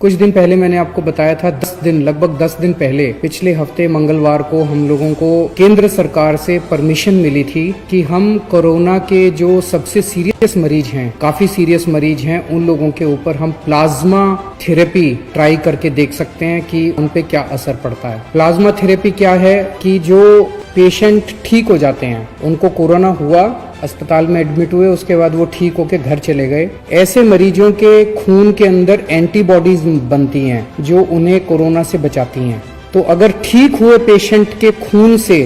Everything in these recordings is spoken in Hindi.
कुछ दिन पहले मैंने आपको बताया था, लगभग 10 दिन पहले, पिछले हफ्ते मंगलवार को हम लोगों को केंद्र सरकार से परमिशन मिली थी कि हम कोरोना के जो सबसे सीरियस मरीज हैं, काफी सीरियस मरीज हैं, उन लोगों के ऊपर हम प्लाज्मा थेरेपी ट्राई करके देख सकते हैं कि उन पे क्या असर पड़ता है। प्लाज्मा थेरेपी क्या है कि जो पेशेंट ठीक हो जाते हैं, उनको कोरोना हुआ, अस्पताल में एडमिट हुए, उसके बाद वो ठीक होके घर चले गए, ऐसे मरीजों के खून के अंदर एंटीबॉडीज बनती हैं जो उन्हें कोरोना से बचाती हैं। तो अगर ठीक हुए पेशेंट के खून से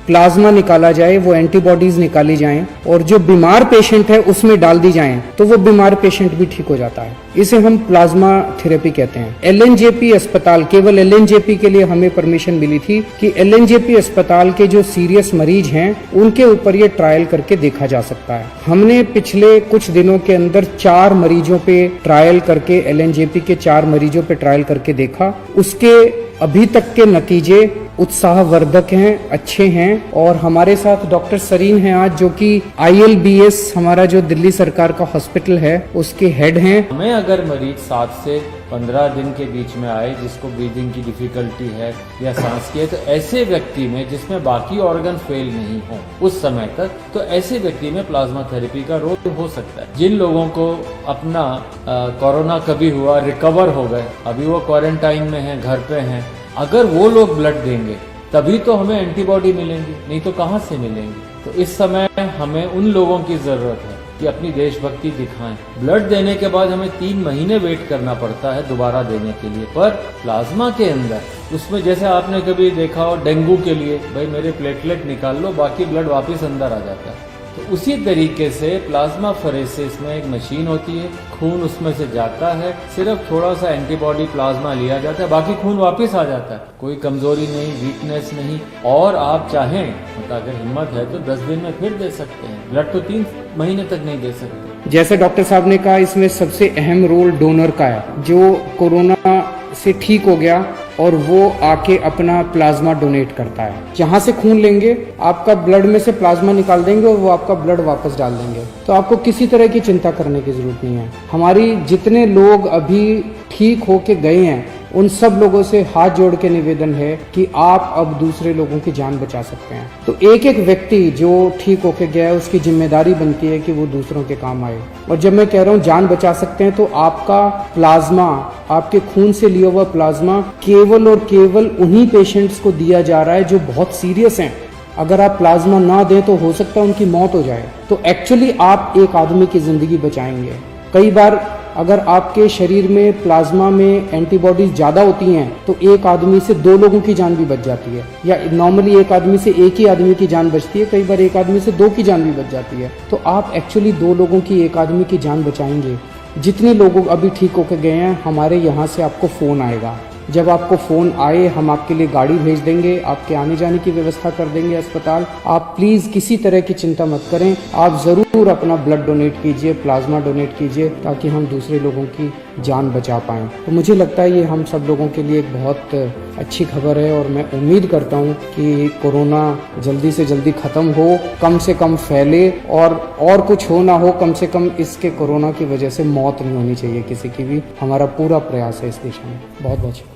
प्लाज्मा निकाला जाए, वो एंटीबॉडीज निकाली जाएं और जो बीमार पेशेंट है उसमें डाल दी जाएं, तो वो बीमार पेशेंट भी ठीक हो जाता है। इसे हम प्लाज्मा थेरेपी कहते हैं। एलएनजेपी अस्पताल, केवल एलएनजेपी के लिए हमें परमिशन मिली थी कि एलएनजेपी अस्पताल के जो सीरियस मरीज हैं उनके ऊपर ये ट्रायल करके देखा जा सकता है। हमने पिछले कुछ दिनों के अंदर 4 मरीजों पे ट्रायल करके, एलएनजेपी के 4 मरीजों पे ट्रायल करके देखा। उसके अभी तक के नतीजे उत्साहवर्धक हैं, अच्छे हैं। और हमारे साथ डॉक्टर सरीन हैं आज, जो कि ILBS हमारा जो दिल्ली सरकार का हॉस्पिटल है उसके हेड हैं। हमें अगर मरीज 7 से 15 दिन के बीच में आए, जिसको ब्रीदिंग की डिफिकल्टी है या सांस की है, तो ऐसे व्यक्ति में जिसमें बाकी ऑर्गन फेल नहीं हो उस समय तक, तो ऐसे व्यक्ति में प्लाज्मा थेरेपी का रोल हो सकता है। जिन लोगों को अपना कोरोना कभी हुआ, रिकवर हो गए, अभी वो क्वारंटाइन में हैं, घर पे हैं, अगर वो लोग ब्लड देंगे तभी तो हमें एंटीबॉडी मिलेंगी, नहीं तो कहाँ से मिलेंगी। तो इस समय हमें उन लोगों की जरूरत है कि अपनी देशभक्ति दिखाएं। ब्लड देने के बाद हमें 3 महीने वेट करना पड़ता है दोबारा देने के लिए, पर प्लाज्मा के अंदर उसमें जैसे आपने कभी देखा हो डेंगू के लिए, भाई मेरे प्लेटलेट निकाल लो, बाकी ब्लड वापस अंदर आ जाता है। तो उसी तरीके से प्लाज्मा फरेसिस में एक मशीन होती है, खून उसमें से जाता है, सिर्फ थोड़ा सा एंटीबॉडी प्लाज्मा लिया जाता है, बाकी खून वापस आ जाता है। कोई कमजोरी नहीं, वीकनेस नहीं। और आप चाहें मतलब अगर हिम्मत है तो 10 दिन में फिर दे सकते हैं ब्लड, तो 3 महीने तक नहीं दे सकते। जैसे डॉक्टर साहब ने कहा, इसमें सबसे अहम रोल डोनर का है, जो कोरोना से ठीक हो गया और वो आके अपना प्लाज्मा डोनेट करता है। जहां से खून लेंगे, आपका ब्लड में से प्लाज्मा निकाल देंगे और वो आपका ब्लड वापस डाल देंगे। तो आपको किसी तरह की चिंता करने की जरूरत नहीं है। हमारी जितने लोग अभी ठीक होके गए हैं, उन सब लोगों से हाथ जोड़ के निवेदन है कि आप अब दूसरे लोगों की जान बचा सकते हैं। तो एक एक व्यक्ति जो ठीक होके गया है, उसकी जिम्मेदारी बनती है कि वो दूसरों के काम आए। और जब मैं कह रहा हूँ जान बचा सकते हैं, तो आपका प्लाज्मा, आपके खून से लिया हुआ प्लाज्मा केवल और केवल उन्हीं पेशेंट्स को दिया जा रहा है जो बहुत सीरियस हैं। अगर आप प्लाज्मा ना दें तो हो सकता है उनकी मौत हो जाए। तो एक्चुअली आप एक आदमी की जिंदगी बचाएंगे। कई बार अगर आपके शरीर में प्लाज्मा में एंटीबॉडीज ज्यादा होती हैं, तो एक आदमी से 2 लोगों की जान भी बच जाती है, या नॉर्मली एक आदमी से एक ही आदमी की जान बचती है, कई बार एक आदमी से 2 की जान भी बच जाती है। तो आप एक्चुअली 2 लोगों की, एक आदमी की जान बचाएंगे। जितने लोग अभी ठीक होकर गए हैं, हमारे यहाँ से आपको फोन आएगा। जब आपको फोन आए, हम आपके लिए गाड़ी भेज देंगे, आपके आने जाने की व्यवस्था कर देंगे अस्पताल। आप प्लीज किसी तरह की चिंता मत करें, आप जरूर अपना ब्लड डोनेट कीजिए, प्लाज्मा डोनेट कीजिए, ताकि हम दूसरे लोगों की जान बचा पाएं। तो मुझे लगता है ये हम सब लोगों के लिए एक बहुत अच्छी खबर है, और मैं उम्मीद करता हूं कि कोरोना जल्दी से जल्दी खत्म हो, कम से कम फैले, और कुछ हो ना हो, कम से कम इसके कोरोना की वजह से मौत नहीं होनी चाहिए किसी की भी। हमारा पूरा प्रयास है इस दिशा में। बहुत बहुत शुक्रिया।